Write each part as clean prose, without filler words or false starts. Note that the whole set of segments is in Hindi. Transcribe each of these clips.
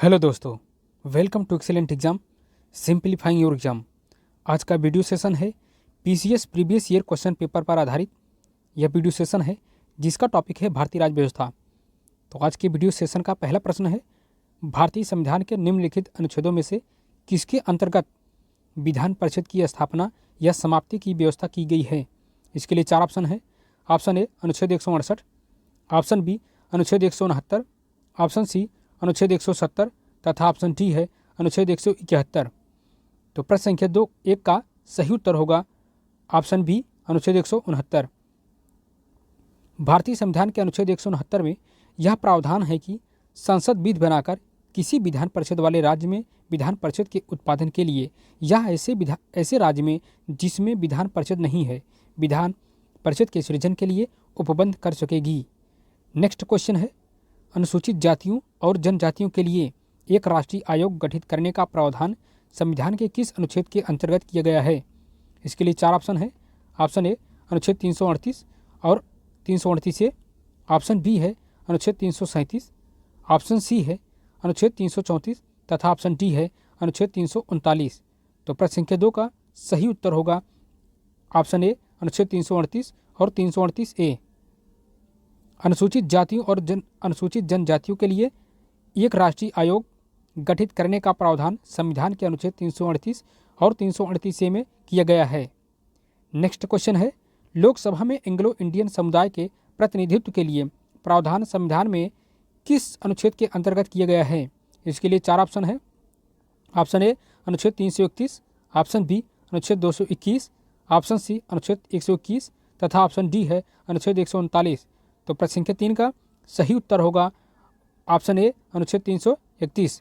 हेलो दोस्तों, welcome to excellent exam simplifying your exam. आज का वीडियो सेशन है PCS previous year question paper पर आधारित। यह वीडियो सेशन है जिसका टॉपिक है भारतीय राज्य व्यवस्था। तो आज के वीडियो सेशन का पहला प्रश्न है, भारतीय संविधान के निम्नलिखित अनुच्छेदों में से किसके अंतर्गत विधान परिषद की स्थापना या समाप्ति की व्यवस्था की गई है। इसके लिए चार ऑप्शन है। ऑप्शन ए अनुच्छेद 168, ऑप्शन बी अनुच्छेद 169, ऑप्शन सी अनुच्छेद 170 तथा ऑप्शन डी है अनुच्छेद 171। तो प्रश्न संख्या 2 का सही उत्तर होगा ऑप्शन बी अनुच्छेद 169। भारतीय संविधान के अनुच्छेद 169 में यह प्रावधान है कि संसद विधि बनाकर किसी विधान परिषद वाले राज्य में विधान परिषद के उत्पादन के लिए या ऐसे राज्य में जिसमें विधान परिषद नहीं है, विधान परिषद के सृजन के लिए उपबंध कर सकेगी। नेक्स्ट क्वेश्चन है, अनुसूचित जातियों और जनजातियों के लिए एक राष्ट्रीय आयोग गठित करने का प्रावधान संविधान के किस अनुच्छेद के अंतर्गत किया गया है। इसके लिए चार ऑप्शन है। ऑप्शन ए अनुच्छेद 338 और 338 ए, ऑप्शन बी है अनुच्छेद 337, ऑप्शन सी है अनुच्छेद 334 तथा ऑप्शन डी है अनुच्छेद 339। तो प्रश्न संख्या 2 का सही उत्तर होगा ऑप्शन ए अनुच्छेद 338 और 338 ए। अनुसूचित जातियों और अनुसूचित जनजातियों के लिए एक राष्ट्रीय आयोग गठित करने का प्रावधान संविधान के अनुच्छेद 338 और 338 ए में किया गया है। नेक्स्ट क्वेश्चन है, लोकसभा में एंग्लो इंडियन समुदाय के प्रतिनिधित्व के लिए प्रावधान संविधान में किस अनुच्छेद के अंतर्गत किया गया है। इसके लिए चार ऑप्शन है। ऑप्शन ए अनुच्छेद 331, ऑप्शन बी अनुच्छेद 221, ऑप्शन सी अनुच्छेद 121 तथा ऑप्शन डी है अनुच्छेद 139। तो प्रश्न संख्या 3 का सही उत्तर होगा ऑप्शन ए अनुच्छेद 331।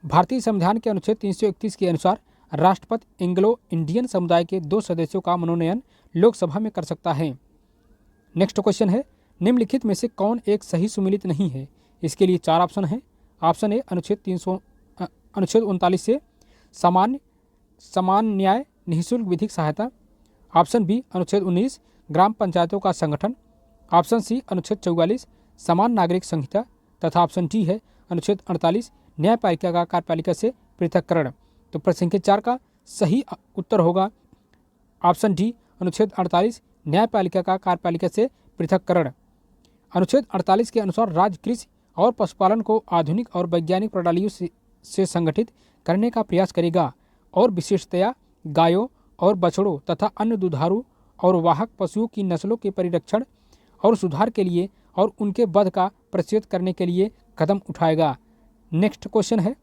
भारतीय संविधान के अनुच्छेद 331 के अनुसार राष्ट्रपति एंग्लो इंडियन समुदाय के 2 सदस्यों का मनोनयन लोकसभा में कर सकता है। नेक्स्ट क्वेश्चन है, निम्नलिखित में से कौन एक सही सुमेलित नहीं है। इसके लिए चार ऑप्शन है। ऑप्शन ए अनुच्छेद 39 से समान न्याय निःशुल्क विधिक सहायता, ऑप्शन बी अनुच्छेद 19 ग्राम पंचायतों का संगठन, ऑप्शन सी अनुच्छेद 44 समान नागरिक संहिता तथा ऑप्शन डी है अनुच्छेद 48 न्यायपालिका का कार्यपालिका से पृथक्करण। तो प्रश्न संख्या 4 का सही उत्तर होगा ऑप्शन डी अनुच्छेद 48 न्यायपालिका का कार्यपालिका से पृथक्करण। अनुच्छेद 48 के अनुसार राज्य कृषि और पशुपालन को आधुनिक और वैज्ञानिक प्रणालियों से संगठित करने का प्रयास करेगा और विशेषतया गायों और बछड़ों तथा अन्य दुधारू और वाहक पशुओं की नस्लों के परिरक्षण और सुधार के लिए और उनके वध का प्रतिषेध करने के लिए कदम उठाएगा। नेक्स्ट क्वेश्चन है,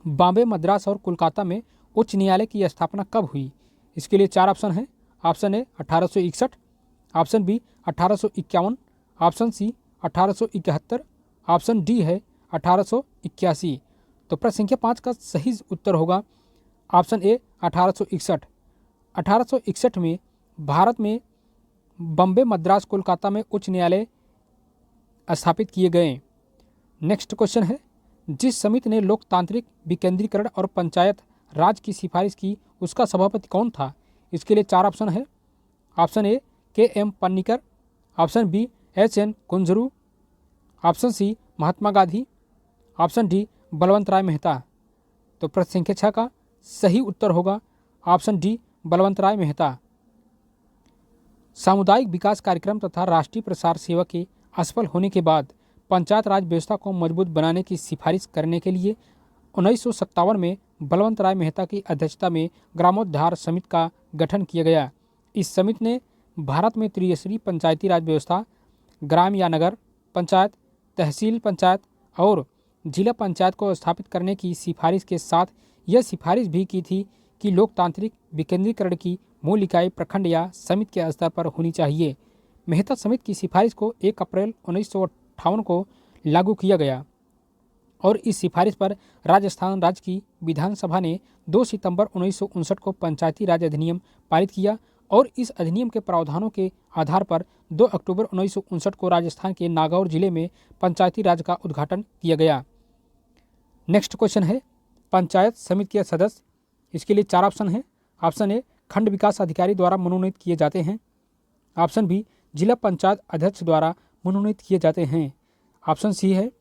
बॉम्बे, मद्रास और कोलकाता में उच्च न्यायालय की स्थापना कब हुई। इसके लिए चार ऑप्शन है। Option A 1861, option B 1851, option C 1871, option D है 1881। तो प्रश्न संख्या 5 का सही उत्तर होगा ऑप्शन ए 1861। 1861 में भारत में बॉम्बे, मद्रास, कोलकाता में उच्च न्यायालय स्थापित किए गए। नेक्स्ट क्वेश्चन है, जिस समिति ने लोकतांत्रिक विकेंद्रीकरण और पंचायत राज की सिफारिश की उसका सभापति कौन था। इसके लिए चार ऑप्शन है। Option A K M. Panikkar, option B H.N. Kunzru, option C Mahatma Gandhi, option D Balwant Rai Mehta. तो प्रश्न संख्या 6 का सही उत्तर होगा ऑप्शन डी बलवंत राय मेहता। सामुदायिक विकास कार्यक्रम तथा राष्ट्रीय प्रसार सेवा के असफल होने के बाद पंचायत राज व्यवस्था को मजबूत बनाने की सिफारिश करने के लिए 1957 में बलवंत राय मेहता की अध्यक्षता में ग्रामोद्धार समिति का गठन किया गया। इस समिति ने भारत में त्रिस्तरीय पंचायती राज व्यवस्था, ग्राम या नगर पंचायत, तहसील पंचायत और जिला पंचायत को स्थापित करने की सिफारिश के साथ यह सिफारिश भी की थी कि लोकतांत्रिक विकेंद्रीकरण की मूल इकाई प्रखंड या समिति के स्तर पर होनी चाहिए। मेहता समिति की सिफारिश को 1 अप्रैल 1958 को लागू किया गया और इस सिफारिश पर राजस्थान राज्य की विधानसभा ने 2 सितंबर 1959 को पंचायती राज अधिनियम पारित किया और इस अधिनियम के प्रावधानों के आधार पर 2 अक्टूबर 1959 को राजस्थान के नागौर जिले में पंचायती राज का उद्घाटन किया गया। नेक्स्ट क्वेश्चन है, पंचायत समिति के सदस्य। इसके लिए चार ऑप्शन है। ऑप्शन ए खंड विकास अधिकारी द्वारा मनोनीत किए जाते हैं, ऑप्शन बी जिला पंचायत अध्यक्ष द्वारा मनोनीत किए जाते हैं, ऑप्शन सी है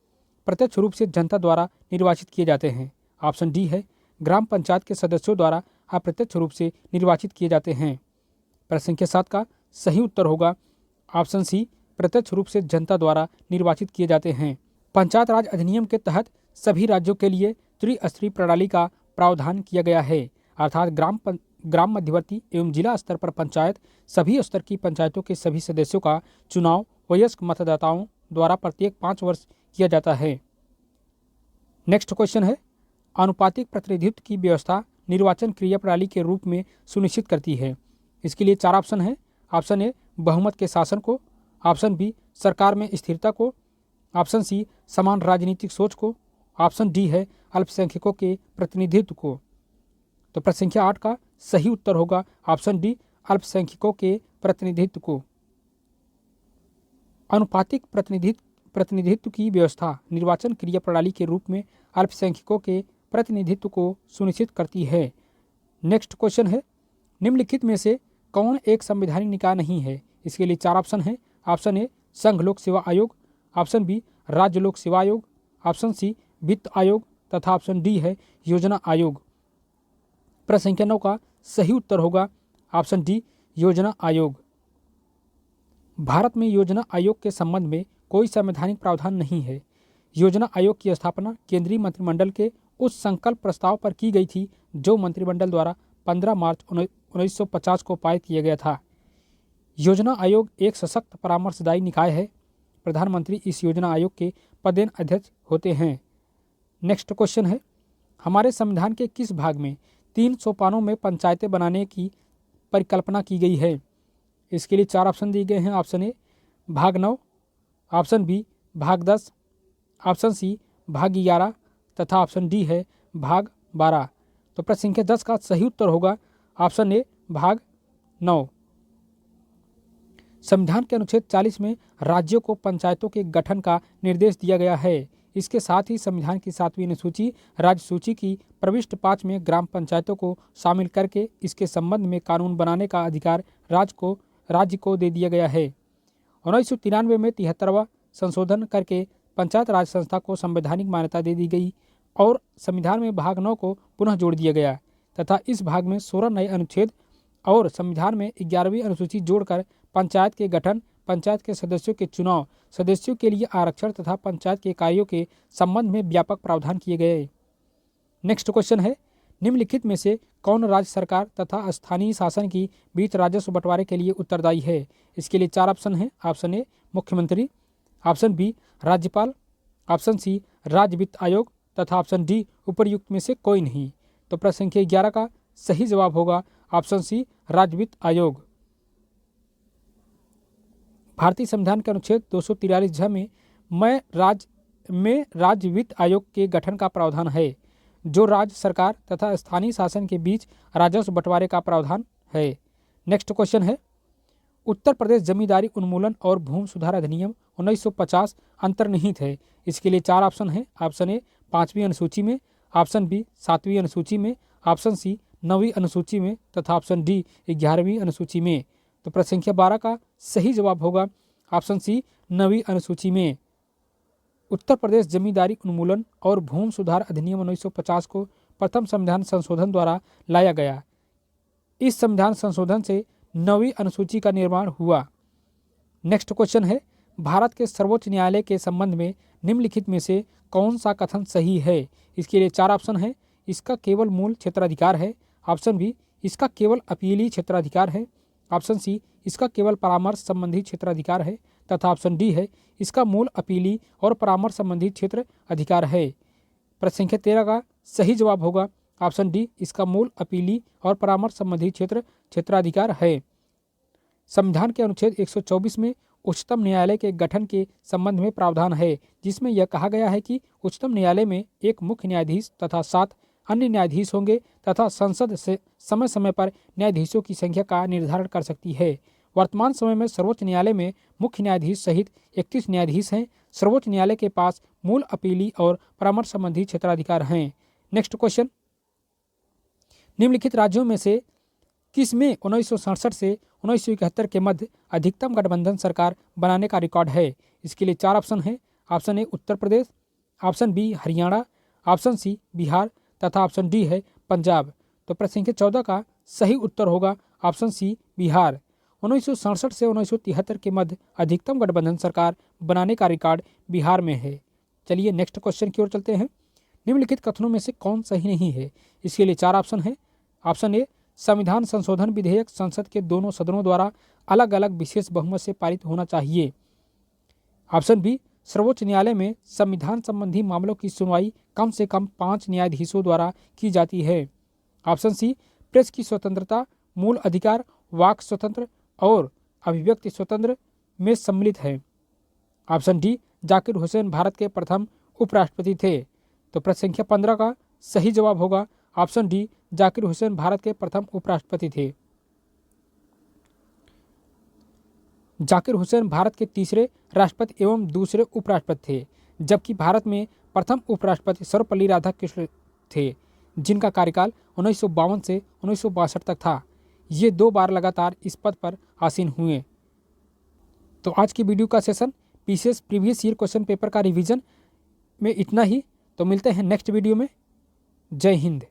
प्रत्यक्ष रूप से जनता द्वारा निर्वाचित किए जाते हैं। ऑप्शन डी है ग्राम पंचायत के सदस्यों द्वारा अप्रत्यक्ष रूप से निर्वाचित किए जाते हैं। प्रश्न संख्या 7 का सही उत्तर होगा ऑप्शन सी, प्रत्यक्ष रूप से जनता द्वारा निर्वाचित किए जाते हैं। पंचायत राज अधिनियम के तहत सभी राज्यों के लिए त्रिस्तरीय प्रणाली का प्रावधान किया गया है, अर्थात ग्राम मध्यवर्ती एवं जिला स्तर पर पंचायत सभी स्तर की पंचायतों के सभी सदस्यों का चुनाव वयस्क मतदाताओं द्वारा प्रत्येक 5 वर्ष किया जाता है। नेक्स्ट क्वेश्चन है, आनुपातिक प्रतिनिधित्व की व्यवस्था निर्वाचन क्रिया प्रणाली के रूप में सुनिश्चित करती है। इसके लिए 4 ऑप्शन है। ऑप्शन ए बहुमत के शासन को, ऑप्शन बी सरकार में स्थिरता को, ऑप्शन सी समान राजनीतिक सोच को, ऑप्शन डी है अल्पसंख्यकों के प्रतिनिधित्व को। तो प्रश्न संख्या 8 का सही उत्तर होगा ऑप्शन डी, अल्पसंख्यकों के प्रतिनिधित्व को। अनुपातिक प्रतिनिधित्व की व्यवस्था निर्वाचन क्रिया प्रणाली के रूप में अल्पसंख्यकों के प्रतिनिधित्व को सुनिश्चित करती है। नेक्स्ट क्वेश्चन है, निम्नलिखित में से कौन एक संवैधानिक निकाय नहीं है? इसके लिए 4 ऑप्शन है। ऑप्शन ए संघ लोक सेवा आयोग, ऑप्शन बी राज्य लोक सेवा आयोग, ऑप्शन सी वित्त आयोग तथा ऑप्शन डी है योजना आयोग। प्रश्न संख्या 9 का सही उत्तर होगा ऑप्शन डी, योजना आयोग। भारत में योजना आयोग के संबंध में कोई संवैधानिक प्रावधान नहीं है। योजना आयोग की स्थापना केंद्रीय मंत्रिमंडल के उस संकल्प प्रस्ताव पर की गई थी जो मंत्रिमंडल द्वारा 15 मार्च 1950 को पारित किया गया था। योजना आयोग एक सशक्त परामर्शदायी निकाय है। प्रधानमंत्री इस योजना आयोग के पदेन अध्यक्ष होते हैं। नेक्स्ट क्वेश्चन है, हमारे संविधान के किस भाग में 3 सोपानों में पंचायतें बनाने की परिकल्पना की गई है? इसके लिए 4 ऑप्शन दिए गए हैं। ऑप्शन ए भाग 9, ऑप्शन बी भाग 10, ऑप्शन सी भाग 11 तथा ऑप्शन डी है भाग 12। तो प्रश्न संख्या 10 का सही उत्तर होगा ऑप्शन ए, भाग 9। संविधान के अनुच्छेद 40 में राज्यों को पंचायतों के गठन का निर्देश दिया गया है। इसके साथ ही संविधान की 7वीं अनुसूची राज्य सूची की प्रविष्ट 5 में ग्राम पंचायतों को शामिल करके इसके संबंध में कानून बनाने का अधिकार राज्य को दे दिया गया है। 1993 में 73वां संशोधन करके पंचायत राज संस्था को संवैधानिक मान्यता दे दी गई और संविधान में भाग 9 को पुनः जोड़ दिया गया तथा इस भाग में 16 नए अनुच्छेद और संविधान में 11वीं अनुसूची जोड़कर पंचायत के गठन, पंचायत के सदस्यों के चुनाव, सदस्यों के लिए आरक्षण तथा पंचायत के कार्यों के संबंध में व्यापक प्रावधान किए गए। नेक्स्ट क्वेश्चन है, निम्नलिखित में से कौन राज्य सरकार तथा स्थानीय शासन की बीच राजस्व बंटवारे के लिए उत्तरदायी है? इसके लिए 4 ऑप्शन है। ऑप्शन ए मुख्यमंत्री, ऑप्शन बी राज्यपाल, ऑप्शन सी राज्य वित्त आयोग तथा ऑप्शन डी उपर्युक्त में से कोई नहीं। तो प्रश्न संख्या 11 का सही जवाब होगा ऑप्शन सी, राज्य वित्त आयोग। भारतीय संविधान के अनुच्छेद 243 में राज्य वित्त आयोग के गठन का प्रावधान है जो राज्य सरकार तथा स्थानीय शासन के बीच राजस्व बंटवारे का प्रावधान है। नेक्स्ट क्वेश्चन है, उत्तर प्रदेश जमींदारी उन्मूलन और भूमि सुधार अधिनियम 1950 अंतर्निहित है। इसके लिए 4 ऑप्शन है। ऑप्शन ए 5वीं अनुसूची में, ऑप्शन बी 7वीं अनुसूची में, ऑप्शन सी 9वीं अनुसूची में तथा ऑप्शन डी 11वीं अनुसूची में। तो प्रश्न संख्या 12 का सही जवाब होगा ऑप्शन सी, 9वीं अनुसूची में। उत्तर प्रदेश जमींदारी उन्मूलन और भूमि सुधार अधिनियम 1950 को प्रथम संविधान संशोधन द्वारा लाया गया। इस संविधान संशोधन से 9वीं अनुसूची का निर्माण हुआ। नेक्स्ट क्वेश्चन है, भारत के सर्वोच्च न्यायालय के संबंध में निम्नलिखित में से कौन सा कथन सही है? इसके लिए 4 ऑप्शन है। इसका केवल मूल क्षेत्राधिकार है, ऑप्शन बी इसका केवल अपीलीय क्षेत्राधिकार है, ऑप्शन सी इसका केवल परामर्श संबंधी क्षेत्राधिकार है तथा ऑप्शन डी है इसका मूल अपीलीय और परामर्श संबंधी क्षेत्र अधिकार है। प्रश्न संख्या 13 का सही जवाब होगा ऑप्शन डी, इसका मूल अपीलीय और परामर्श संबंधी क्षेत्राधिकार है। संविधान के अनुच्छेद 124 में उच्चतम न्यायालय के गठन के संबंध में प्रावधान है जिसमें यह कहा गया है कि उच्चतम न्यायालय में एक मुख्य न्यायाधीश तथा 7 अन्य न्यायाधीश होंगे तथा संसद से समय समय पर न्यायाधीशों की संख्या का निर्धारण कर सकती है। वर्तमान समय में सर्वोच्च न्यायालय में मुख्य न्यायाधीश सहित 31 न्यायाधीश हैं। सर्वोच्च न्यायालय के पास मूल अपीलीय और परामर्श संबंधी क्षेत्राधिकार हैं। नेक्स्ट क्वेश्चन, निम्नलिखित राज्यों में से किस में 1967 से 1971 के मध्य अधिकतम गठबंधन सरकार बनाने का रिकॉर्ड है? इसके लिए 4 ऑप्शन है। Option A Uttar Pradesh, option B Haryana, option C Bihar तथा ऑप्शन डी है पंजाब। तो प्रश्न संख्या 14 का सही उत्तर होगा ऑप्शन सी बिहार। 1967 से 1973 के मध्य अधिकतम गठबंधन सरकार बनाने का रिकॉर्ड बिहार में है। चलिए नेक्स्ट क्वेश्चन की ओर चलते हैं। निम्नलिखित कथनों में से कौन सही नहीं है? इसके लिए 4 ऑप्शन है। ऑप्शन ए, संविधान संशोधन विधेयक संसद के दोनों सदनों द्वारा अलग अलग विशेष बहुमत से पारित होना चाहिए। ऑप्शन बी, सर्वोच्च न्यायालय में संविधान संबंधी मामलों की सुनवाई कम से कम 5 न्यायाधीशों द्वारा की जाती है। ऑप्शन सी, प्रेस की स्वतंत्रता मूल अधिकार, वाक स्वतंत्र और अभिव्यक्ति स्वतंत्र में सम्मिलित है। ऑप्शन डी, जाकिर हुसैन भारत के प्रथम उपराष्ट्रपति थे। तो प्रश्न संख्या 15 का सही जवाब होगा ऑप्शन डी, जाकिर हुसैन भारत के प्रथम उपराष्ट्रपति थे। जाकिर हुसैन भारत के तीसरे राष्ट्रपति एवं दूसरे उपराष्ट्रपति थे, जबकि भारत में प्रथम उपराष्ट्रपति सर्वपल्ली राधाकृष्णन थे, जिनका कार्यकाल 1952 से 1962 तक था। ये 2 बार लगातार इस पद पर आसीन हुए। तो आज की वीडियो का session PCS previous year question paper का रिवीजन में इतना ही। तो मिलते हैं नेक्स्ट वीडियो में। जय हिंद।